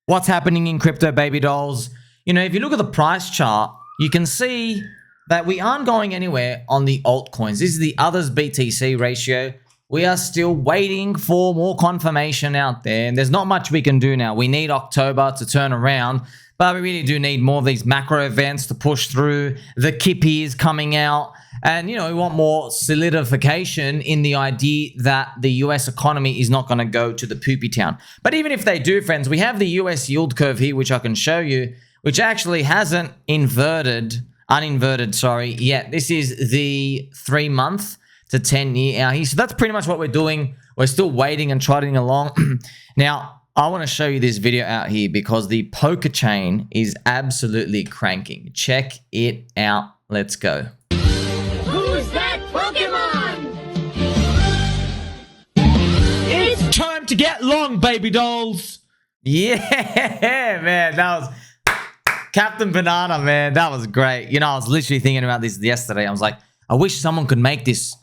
What's happening in crypto, baby dolls? You know, if you look at the price chart, you can see that we aren't going anywhere on the altcoins. This is the others BTC ratio. We are still waiting for more confirmation out there, and there's not much we can do now. We need October to turn around, but we really do need more of these macro events to push through. The Kippy is coming out, and you know, we want more solidification in the idea that the US economy is not going to go to the poopy town. But even if they do, friends, we have the US yield curve here, which I can show you, which actually hasn't uninverted, yet. This is the 3-month to 10-year out here. So that's pretty much what we're doing. We're still waiting and trotting along. Now, I want to show you this video out here because the PulseChain is absolutely cranking. Check it out. Let's go. Who's that Pokemon? It's time to get long, baby dolls. Yeah, man. That was Captain Banana, man. That was great. You know, I was literally thinking about this yesterday. I was like, I wish someone could make this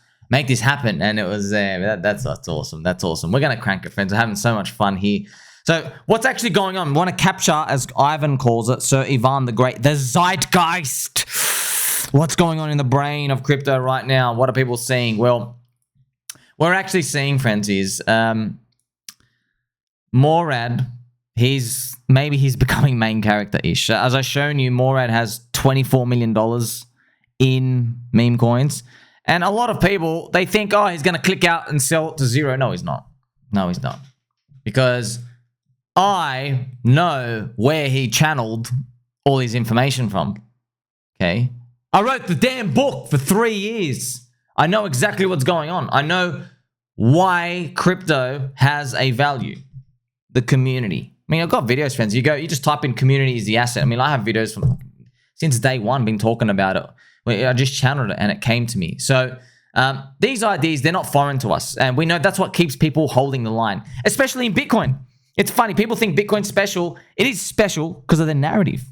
happen, and it was that's awesome. That's awesome. We're gonna crank it, friends. We're having so much fun here. So what's actually going on? We want to capture, as Ivan calls it, Sir Ivan the Great, the Zeitgheist. What's going on in the brain of crypto right now? What are people seeing? Well, what we're actually seeing, friends, is Murad. He's becoming main character-ish. As I've shown you, Murad has $24 million in meme coins. And a lot of people, they think, oh, he's going to click out and sell it to zero. No, he's not. No, he's not. Because I know where he channeled all his information from. Okay? I wrote the damn book for 3 years. I know exactly what's going on. I know why crypto has a value. The community. I mean, I've got videos, friends. You just type in community is the asset. I mean, I have videos from since day one, been talking about it. I just channeled it and it came to me. So these ideas, they're not foreign to us. And we know that's what keeps people holding the line, especially in Bitcoin. It's funny. People think Bitcoin's special. It is special because of the narrative.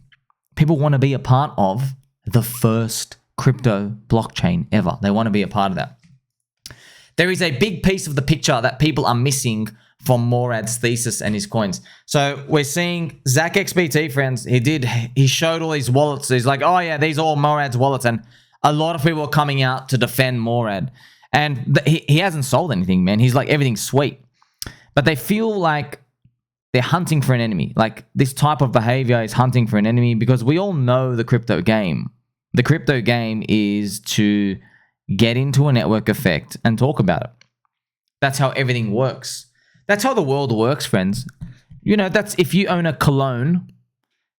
People want to be a part of the first crypto blockchain ever. They want to be a part of that. There is a big piece of the picture that people are missing from Murad's thesis and his coins. So we're seeing ZachXBT, friends. He showed all these wallets. He's like, oh yeah, these are all Murad's wallets. And a lot of people are coming out to defend Murad. And he hasn't sold anything, man. He's like, everything's sweet. But they feel like they're hunting for an enemy. Like this type of behavior is hunting for an enemy because we all know the crypto game. The crypto game is to get into a network effect and talk about it. That's how everything works. That's how the world works, friends. You know, that's if you own a cologne,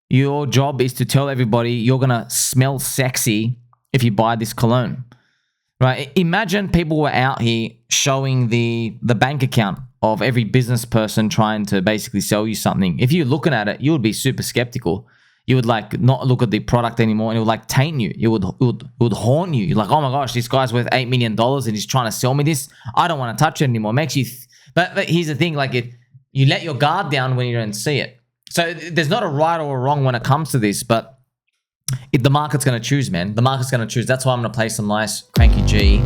your job is to tell everybody you're going to smell sexy if you buy this cologne, right? Imagine people were out here showing the bank account of every business person trying to basically sell you something. If you're looking at it, you would be super skeptical. You would like not look at the product anymore and it would like taint you. It would haunt you. You're like, oh my gosh, this guy's worth $8 million and he's trying to sell me this. I don't want to touch it anymore. It makes you... But here's the thing, like you let your guard down when you don't see it. So there's not a right or a wrong when it comes to this, but the market's going to choose, man. The market's going to choose. That's why I'm going to play some nice Cranky G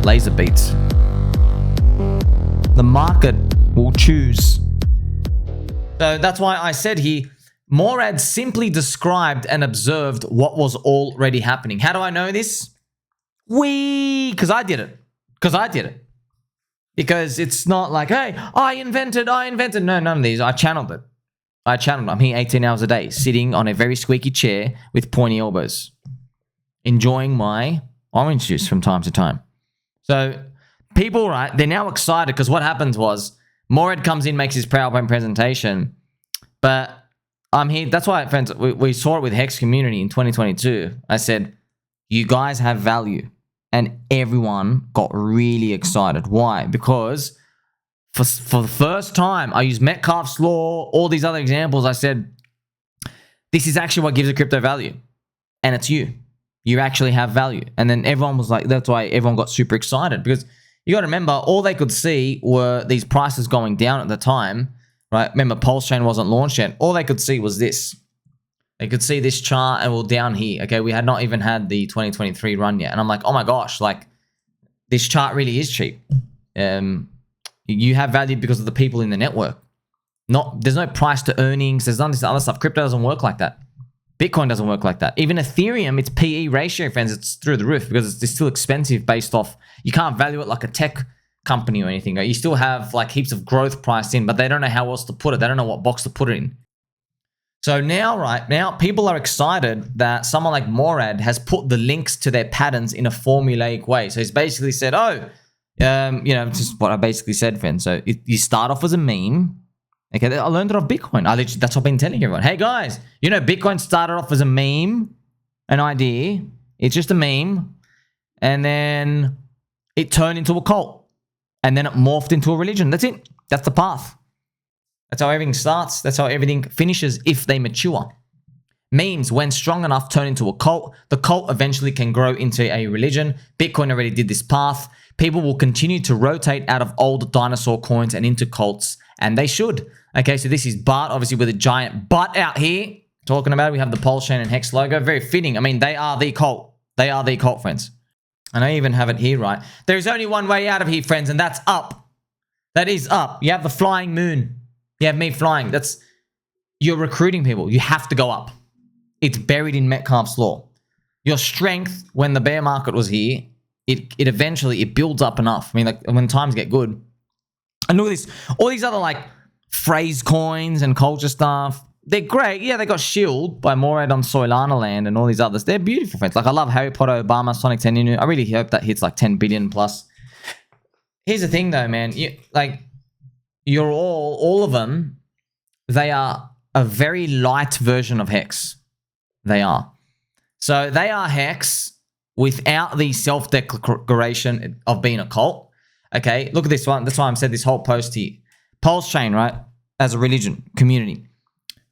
laser beats. The market will choose. So that's why I said here, Murad simply described and observed what was already happening. How do I know this? Because I did it. Because it's not like, hey, I invented. No, none of these. I channeled it. I'm here 18 hours a day, sitting on a very squeaky chair with pointy elbows, enjoying my orange juice from time to time. So people, right, they're now excited because what happens was Murad comes in, makes his PowerPoint presentation, but I'm here. That's why, friends, we saw it with HEX Community in 2022. I said, you guys have value. And everyone got really excited. Why? Because for the first time, I used Metcalfe's law, all these other examples. I said, this is actually what gives a crypto value. And it's you. You actually have value. And then everyone was like, that's why everyone got super excited. Because you got to remember, all they could see were these prices going down at the time. Right? Remember, PulseChain wasn't launched yet. All they could see was this. They could see this chart and we're down here. Okay, we had not even had the 2023 run yet. And I'm like, oh my gosh, like this chart really is cheap. You have value because of the people in the network. There's no price to earnings. There's none of this other stuff. Crypto doesn't work like that. Bitcoin doesn't work like that. Even Ethereum, its PE ratio, friends, it's through the roof because it's still expensive based off, you can't value it like a tech company or anything. Right? You still have like heaps of growth priced in, but they don't know how else to put it. They don't know what box to put it in. So now, right now, people are excited that someone like Murad has put the links to their patterns in a formulaic way. So he's basically said, just what I basically said, friends. So you start off as a meme. Okay, I learned it off Bitcoin. That's what I've been telling everyone. Hey guys, Bitcoin started off as a meme, an idea. It's just a meme. And then it turned into a cult. And then it morphed into a religion. That's it. That's the path. That's how everything starts. That's how everything finishes if they mature. Memes, when strong enough, turn into a cult. The cult eventually can grow into a religion. Bitcoin already did this path. People will continue to rotate out of old dinosaur coins and into cults, and they should. Okay, so this is Bart, obviously with a giant butt out here. Talking about it, we have the PulseChain and HEX logo. Very fitting. I mean, they are the cult. They are the cult, friends. And I even have it here, right? There's only one way out of here, friends, and that's up. That is up. You have the flying moon. You have me flying. You're recruiting people. You have to go up. It's buried in Metcalfe's law. Your strength, when the bear market was here, it eventually builds up enough. I mean, like when times get good. And look at this. All these other like phrase coins and culture stuff. They're great. Yeah, they got Shield by Murad on Solana land and all these others. They're beautiful, friends. Like I love Harry Potter, Obama, Sonic 10 Inu. I really hope that hits like 10 billion plus. Here's the thing though, man. You're all of them, they are a very light version of HEX. They are. So they are HEX without the self-declaration of being a cult. Okay, look at this one. That's why I've said this whole post here. PulseChain, right? As a religion, community.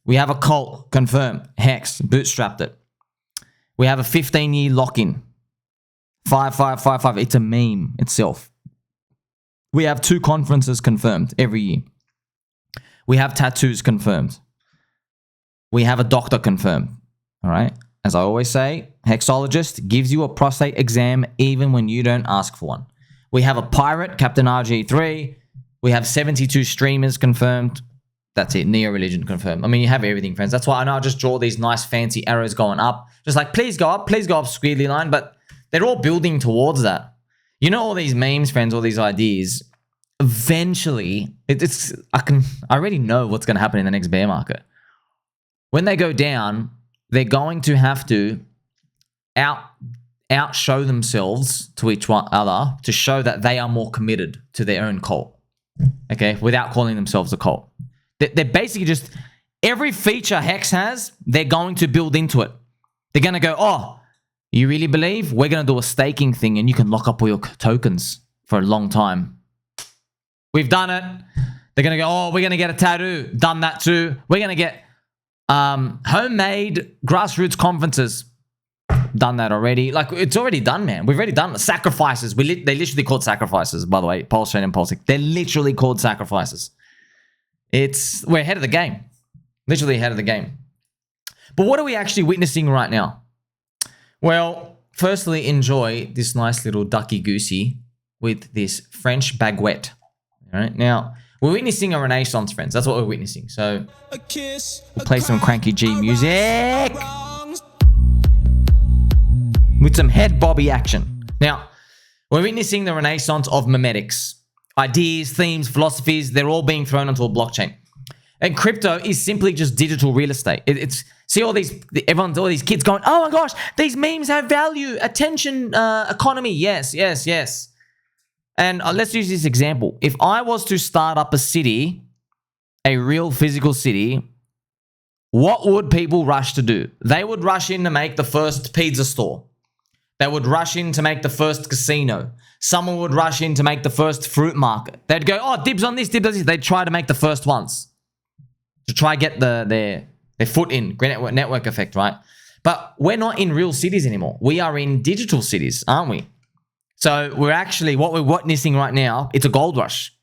We have a cult, confirmed. HEX, bootstrapped it. We have a 15-year lock-in. 5555. It's a meme itself. We have 2 conferences confirmed every year. We have tattoos confirmed. We have a doctor confirmed. All right. As I always say, Hexologist gives you a prostate exam even when you don't ask for one. We have a pirate, Captain RG3. We have 72 streamers confirmed. That's it. Neo-religion confirmed. I mean, you have everything, friends. That's why I know I just draw these nice fancy arrows going up. Just like, please go up, squiggly line. But they're all building towards that. You know, all these memes, friends, all these ideas, eventually, I already know what's going to happen in the next bear market. When they go down, they're going to have to outshow themselves to each other to show that they are more committed to their own cult. Okay, without calling themselves a cult. They're basically just, every feature HEX has, they're going to build into it. They're going to go, oh, you really believe? We're going to do a staking thing and you can lock up all your tokens for a long time. We've done it. They're going to go, oh, we're going to get a tattoo. Done that too. We're going to get homemade grassroots conferences. Done that already. Like, it's already done, man. We've already done the sacrifices. They literally called sacrifices, by the way. PulseChain and PulseChain. They're literally called sacrifices. We're ahead of the game. Literally ahead of the game. But what are we actually witnessing right now? Well, firstly, enjoy this nice little ducky goosey with this French baguette. All right, now we're witnessing a renaissance, friends. That's what we're witnessing. So we'll play some cranky G music with some head bobby action. Now, we're witnessing the renaissance of memetics. Ideas, themes, philosophies, they're all being thrown onto a blockchain. And crypto is simply just digital real estate. See all these kids going, oh my gosh, these memes have value, attention, economy. Yes. And let's use this example. If I was to start up a city, a real physical city, what would people rush to do? They would rush in to make the first pizza store. They would rush in to make the first casino. Someone would rush in to make the first fruit market. They'd go, oh, dibs on this, dibs on this. They'd try to make the first ones to try get their foot in, network effect, right? But we're not in real cities anymore. We are in digital cities, aren't we? So what we're witnessing right now, it's a gold rush.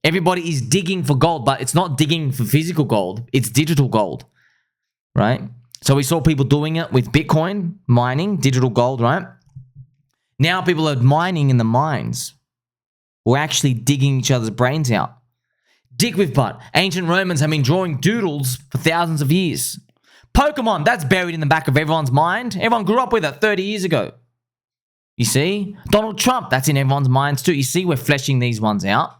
Everybody is digging for gold, but it's not digging for physical gold. It's digital gold, right? So we saw people doing it with Bitcoin, mining, digital gold, right? Now people are mining in the mines. We're actually digging each other's brains out. Dick with butt. Ancient Romans have been drawing doodles for thousands of years. Pokemon, that's buried in the back of everyone's mind. Everyone grew up with it 30 years ago. You see? Donald Trump, that's in everyone's minds too. You see, we're fleshing these ones out.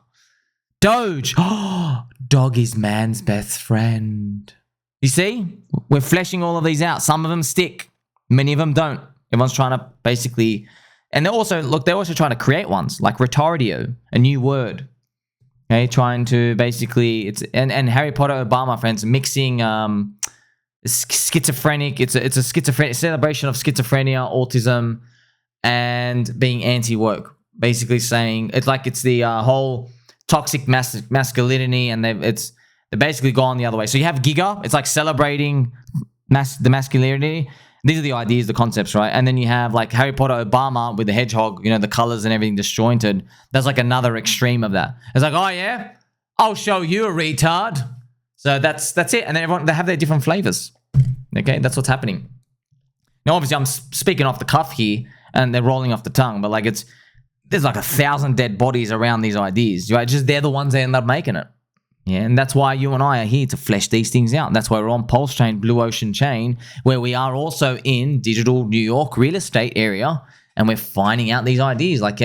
Doge. Oh, dog is man's best friend. You see? We're fleshing all of these out. Some of them stick. Many of them don't. Everyone's trying to basically... And they're also trying to create ones, like retardio, a new word. Okay, trying to basically... And Harry Potter Obama, friends, mixing schizophrenic... It's a schizophrenic celebration of schizophrenia, autism, and being anti-woke. Basically saying... It's like it's the whole toxic masculinity, and they're basically gone the other way. So you have Giga. It's like celebrating the masculinity. These are the ideas, the concepts, right? And then you have like Harry Potter Obama with the hedgehog, the colors and everything disjointed. That's like another extreme of that. It's like, oh yeah, I'll show you a retard. So that's it. And then they have their different flavors. Okay, that's what's happening. Now, obviously, I'm speaking off the cuff here, and they're rolling off the tongue, but like there's like 1,000 dead bodies around these ideas, right? Just they're the ones that end up making it. Yeah, and that's why you and I are here to flesh these things out. And that's why we're on PulseChain, Blue Ocean Chain, where we are also in digital New York real estate area, and we're finding out these ideas. Like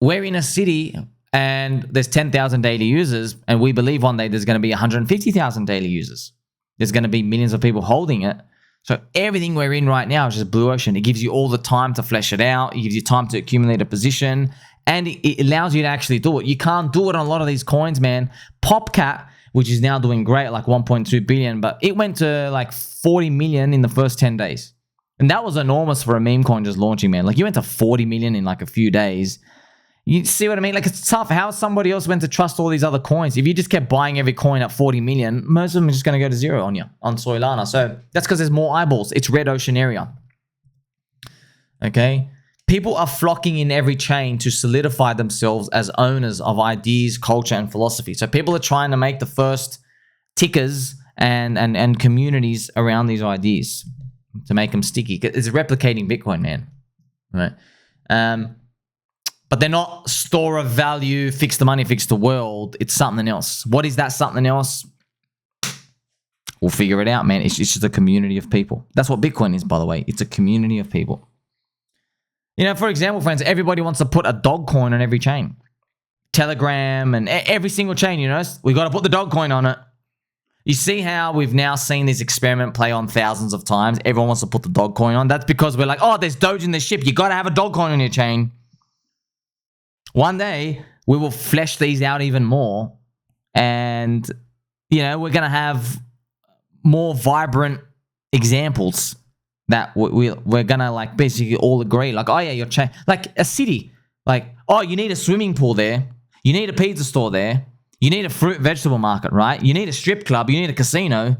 we're in a city and there's 10,000 daily users, and we believe one day there's going to be 150,000 daily users. There's going to be millions of people holding it. So everything we're in right now is just Blue Ocean. It gives you all the time to flesh it out. It gives you time to accumulate a position. And it allows you to actually do it. You can't do it on a lot of these coins, man. PopCat, which is now doing great, like 1.2 billion, but it went to like 40 million in the first 10 days. And that was enormous for a meme coin just launching, man. Like you went to 40 million in like a few days. You see what I mean? Like it's tough. How somebody else went to trust all these other coins? If you just kept buying every coin at 40 million, most of them are just going to go to zero on you, on Solana. So that's because there's more eyeballs. It's red ocean area. Okay? People are flocking in every chain to solidify themselves as owners of ideas, culture, and philosophy. So people are trying to make the first tickers and communities around these ideas to make them sticky. It's replicating Bitcoin, man. Right? But they're not store of value, fix the money, fix the world. It's something else. What is that something else? We'll figure it out, man. It's just a community of people. That's what Bitcoin is, by the way. It's a community of people. For example, friends, everybody wants to put a dog coin on every chain. Telegram and every single chain, we got to put the dog coin on it. You see how we've now seen this experiment play on thousands of times. Everyone wants to put the dog coin on. That's because we're like, oh, there's Doge in the ship. You got to have a dog coin on your chain. One day, we will flesh these out even more. And, we're going to have more vibrant examples that we're going to like basically all agree. Like, oh yeah, your chain, like a city. Like, oh, you need a swimming pool there. You need a pizza store there. You need a fruit vegetable market, right? You need a strip club. You need a casino.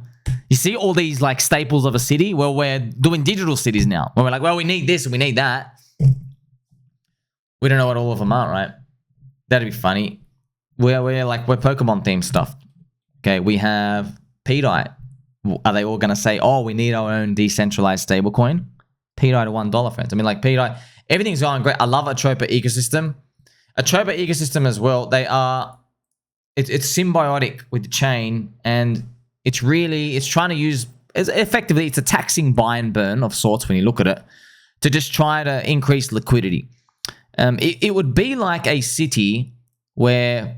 You see all these like staples of a city? Well, we're doing digital cities now. Where we're like, well, we need this and we need that. We don't know what all of them are, right? That'd be funny. We're Pokemon themed stuff. Okay, we have PDI. Are they all going to say, oh, we need our own decentralized stablecoin? PDI to $1, friends. I mean, like PDI, everything's going great. I love Atropa Ecosystem. Atropa Ecosystem as well, it's symbiotic with the chain, and it's trying to use, effectively, it's a taxing buy and burn of sorts when you look at it, to just try to increase liquidity. It would be like a city where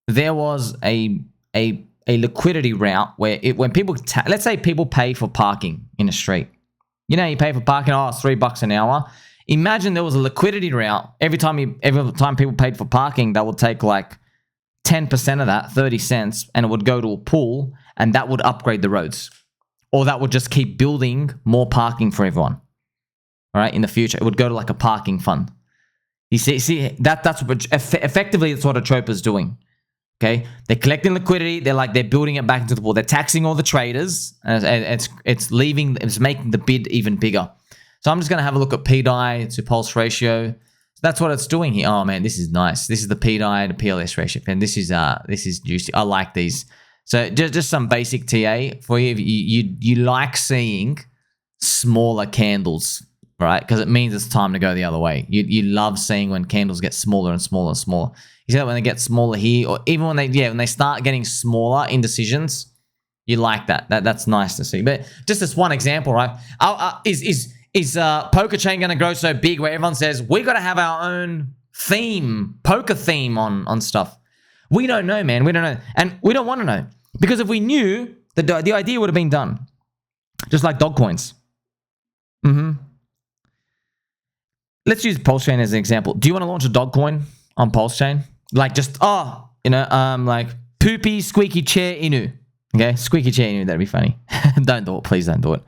there was a liquidity route where when people, let's say people pay for parking in a street. You pay for parking, it's $3 an hour. Imagine there was a liquidity route. Every time people paid for parking, that would take like 10% of that, 30 cents, and it would go to a pool, and that would upgrade the roads. Or that would just keep building more parking for everyone. All right, in the future, it would go to like a parking fund. You see that's what, effectively that's what Atropa's doing. Okay, they're collecting liquidity. They're building it back into the pool. They're taxing all the traders, and it's making the bid even bigger. So I'm just gonna have a look at PDI to pulse ratio. So that's what it's doing here. Oh man, this is nice. This is the PDI to PLS ratio, and this is juicy. I like these. So just some basic TA for you. You like seeing smaller candles. right? Because it means it's time to go the other way. You love seeing when candles get smaller and smaller and smaller. You see that when they get smaller here, or even when they start getting smaller indecisions, you like that. That's nice to see. But just this one example, right? Is PulseChain going to grow so big where everyone says we got to have our own theme, poker theme on stuff? We don't know, man. We don't know, and we don't want to know, because if we knew, the idea would have been done. Just like dog coins. Let's use PulseChain as an example. Do you want to launch a dog coin on PulseChain? Like just like poopy squeaky chair Inu. Okay, squeaky chair Inu. That'd be funny. Don't do it, please. Don't do it.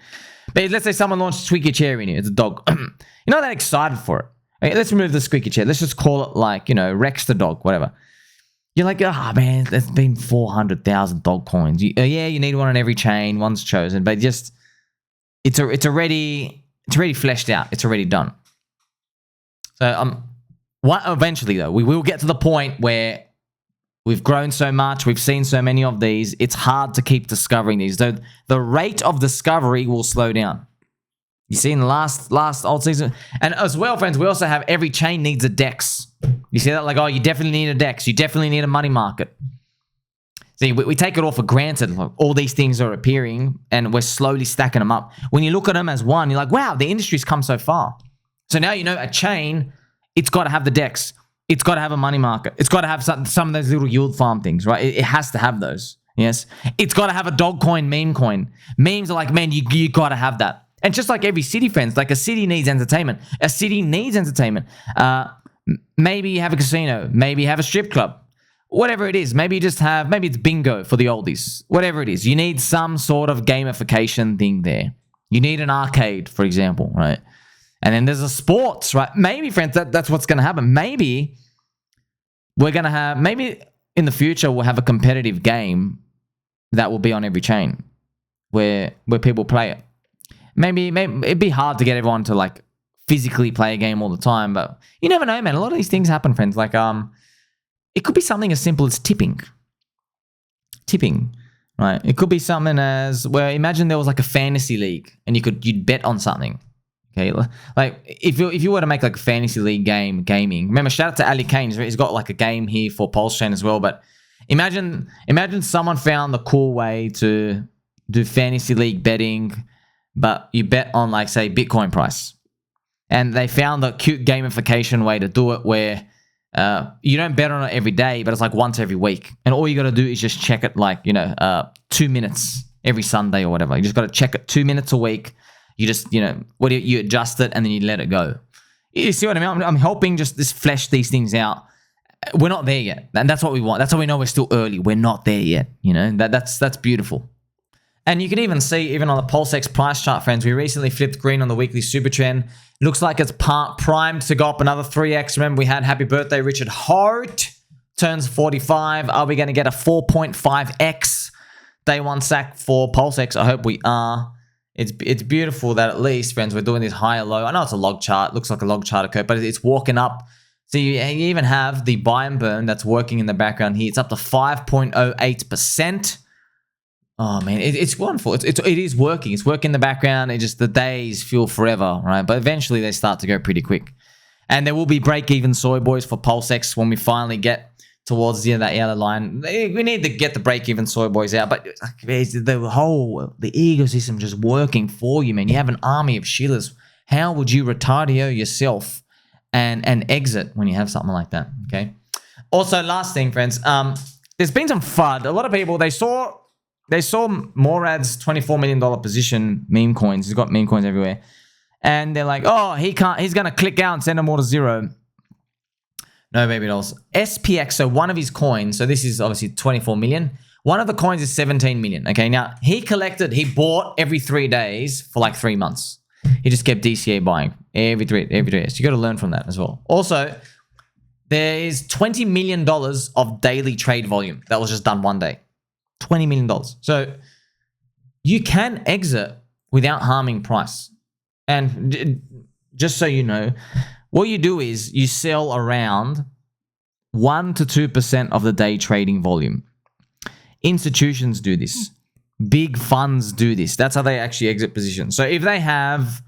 But let's say someone launched squeaky chair Inu. It's a dog. You're not that excited for it. Okay, let's remove the squeaky chair. Let's just call it like Rex the dog, whatever. You're like, man, there's been 400,000 dog coins. You need one on every chain. One's chosen, but just it's already fleshed out. It's already done. So eventually though, we will get to the point where we've grown so much, we've seen so many of these, it's hard to keep discovering these. The rate of discovery will slow down. You see in the last old season, and as well, friends, we also have every chain needs a DEX. You see that? Like, you definitely need a DEX. You definitely need a money market. See, we take it all for granted. Like, all these things are appearing, and we're slowly stacking them up. When you look at them as one, you're like, wow, the industry's come so far. So now a chain, it's got to have the DEX. It's got to have a money market. It's got to have some of those little yield farm things, right? It has to have those. Yes. It's got to have a dog coin, meme coin. Memes are like, man, you got to have that. And just like every city, friends, like a city needs entertainment. A city needs entertainment. Maybe you have a casino. Maybe you have a strip club. Whatever it is. Maybe you just have, maybe it's bingo for the oldies. Whatever it is. You need some sort of gamification thing there. You need an arcade, for example, right? And then there's a sports, right? Maybe, friends, that's what's going to happen. Maybe we're going to have, maybe in the future we'll have a competitive game that will be on every chain where people play it. Maybe it'd be hard to get everyone to like physically play a game all the time, but you never know, man. A lot of these things happen, friends. Like, it could be something as simple as tipping, right? It could be something as, well, imagine there was like a fantasy league and you'd bet on something. Okay, like if you were to make like a fantasy league gaming. Remember, shout out to Ali Kane. He's got like a game here for PulseChain as well. But imagine someone found the cool way to do fantasy league betting, but you bet on, like, say, Bitcoin price. And they found the cute gamification way to do it where you don't bet on it every day, but it's like once every week. And all you got to do is just check it like, 2 minutes every Sunday or whatever. You just got to check it 2 minutes a week. You just, you adjust it and then you let it go. You see what I mean? I'm helping just flesh these things out. We're not there yet. And that's what we want. That's how we know we're still early. We're not there yet. That's beautiful. And you can even see, even on the PulseX price chart, friends, we recently flipped green on the weekly super trend. Looks like it's primed to go up another 3x. Remember, we had happy birthday, Richard Hart, turns 45. Are we going to get a 4.5x day one sack for PulseX? I hope we are. It's beautiful that at least, friends, we're doing this higher low. I know it's a log chart. It looks like a log chart occurred, but it's walking up. So you even have the buy and burn that's working in the background here. It's up to 5.08%. Oh man, it's wonderful. It is working. It's working in the background. The days feel forever, right? But eventually they start to go pretty quick. And there will be break-even soy boys for PulseX when we finally get towards the end of that yellow line. We need to get the break-even soy boys out. But the ecosystem just working for you, man. You have an army of shillers. How would you retardeo yourself and exit when you have something like that? Okay. Also, last thing, friends. There's been some FUD. A lot of people, they saw Murad's $24 million position meme coins. He's got meme coins everywhere. And they're like, oh, he's going to click out and send them all to zero. No, baby dolls. SPX, so one of his coins, so this is obviously 24 million. One of the coins is 17 million. Okay, now he bought every 3 days for like 3 months. He just kept DCA buying every three days. You got to learn from that as well. Also, there is $20 million of daily trade volume that was just done one day. $20 million. So you can exit without harming price. And just so you know, what you do is you sell around 1 to 2% of the day trading volume. Institutions do this. Big funds do this. That's how they actually exit positions. So if they have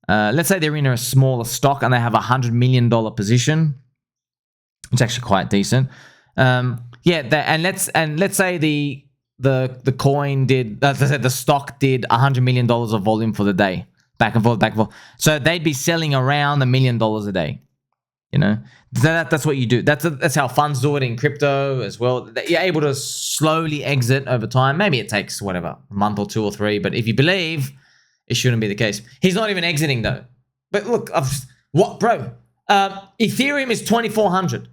let's say they're in a smaller stock and they have $100 million position. It's actually quite decent. And let's say the coin did, as I said, the stock did $100 million of volume for the day, back and forth, back and forth. So they'd be selling around $1 million a day. You know, that's what you do. That's how funds do it in crypto as well. You're able to slowly exit over time. Maybe it takes whatever, a month or 2 or 3, but if you believe, it shouldn't be the case. He's not even exiting though. But look, what, bro? Ethereum is 2,400.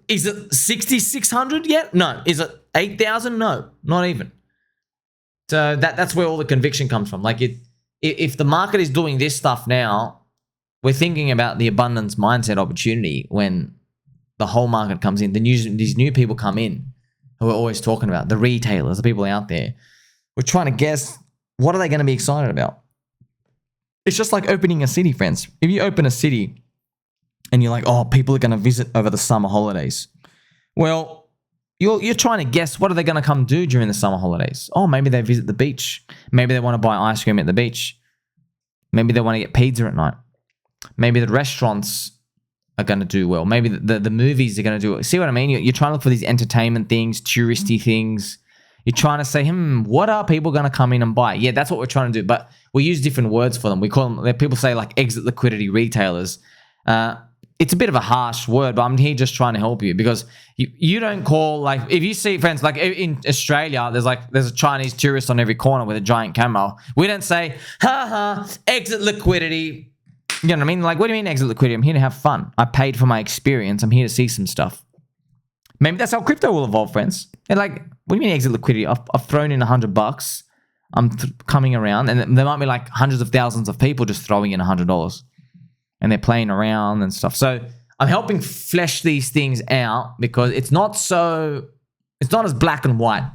Is it 6,600 yet? No. Is it 8,000? No, not even. So that's where all the conviction comes from. Like if the market is doing this stuff now, we're thinking about the abundance mindset opportunity when the whole market comes in. These new people come in who we're always talking about, the retailers, the people out there. We're trying to guess, what are they going to be excited about? It's just like opening a city, friends. If you open a city and you're like, oh, people are going to visit over the summer holidays. Well, you're trying to guess, what are they going to come do during the summer holidays? Oh, maybe they visit the beach. Maybe they want to buy ice cream at the beach. Maybe they want to get pizza at night. Maybe the restaurants are going to do well. Maybe the movies are going to do well. See what I mean? You're trying to look for these entertainment things, touristy things. You're trying to say, what are people going to come in and buy? Yeah, that's what we're trying to do. But we use different words for them. We call them, people say like exit liquidity retailers. It's a bit of a harsh word, but I'm here just trying to help you because you don't call, like, if you see, friends, like in Australia, there's a Chinese tourist on every corner with a giant camera. We don't say, exit liquidity. You know what I mean? Like, what do you mean exit liquidity? I'm here to have fun. I paid for my experience. I'm here to see some stuff. Maybe that's how crypto will evolve, friends. And like, what do you mean exit liquidity? I've thrown in $100. I'm coming around, and there might be like hundreds of thousands of people just throwing in $100, and they're playing around and stuff. So I'm helping flesh these things out because it's not as black and white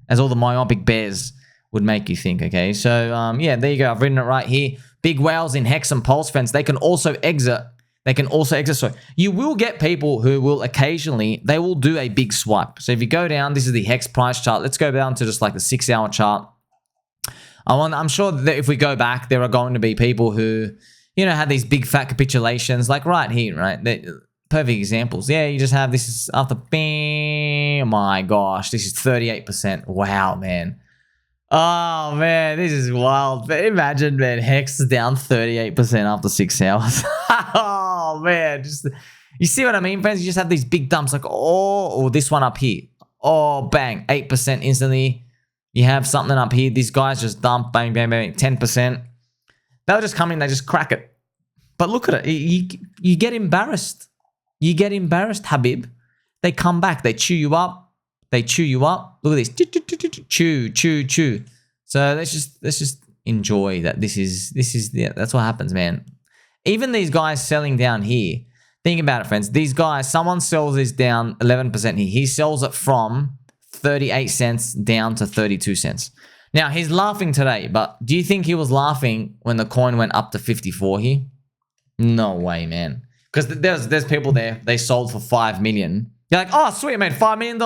as all the myopic bears would make you think. Okay, so yeah, there you go. I've written it right here. Big whales in Hex and Pulse, friends, they can also exit. So you will get people who will occasionally, they will do a big swipe. So if you go down, this is the Hex price chart. Let's go down to just like the 6-hour chart. I'm sure that if we go back, there are going to be people who, had these big fat capitulations, like right here, right? Perfect examples. Yeah, you just have this is after, oh my gosh, this is 38%. Wow, man. Oh man, this is wild. But imagine, man, Hex is down 38% after 6 hours. Oh man, you see what I mean, friends? You just have these big dumps, like or this one up here. Oh, bang, 8% instantly. You have something up here. These guys just dump, bang, bang, bang, 10%. They'll just come in, they just crack it. But look at it. You get embarrassed. You get embarrassed, Habib. They come back. They chew you up. They chew you up. Look at this. Chew, chew, chew. So let's just enjoy that. That's what happens, man. Even these guys selling down here. Think about it, friends. These guys, someone sells this down 11% here. He sells it from 38 cents down to 32 cents. Now, he's laughing today, but do you think he was laughing when the coin went up to 54 here? No way, man. Because there's people there, they sold for 5 million. You're like, oh, sweet, I made $5 million.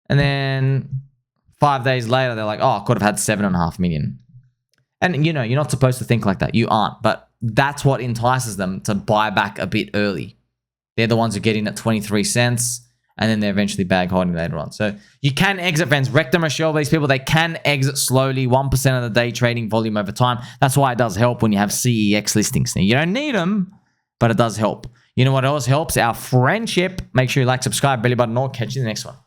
And then 5 days later, they're like, oh, I could have had 7.5 million. And you're not supposed to think like that. You aren't. But that's what entices them to buy back a bit early. They're the ones who get in at 23 cents. And then they're eventually bag holding later on. So you can exit, friends. Rectum Michelle, these people, they can exit slowly, 1% of the day trading volume over time. That's why it does help when you have CEX listings. Now, you don't need them, but it does help. You know what else helps? Our friendship. Make sure you like, subscribe, belly button, or catch you in the next one.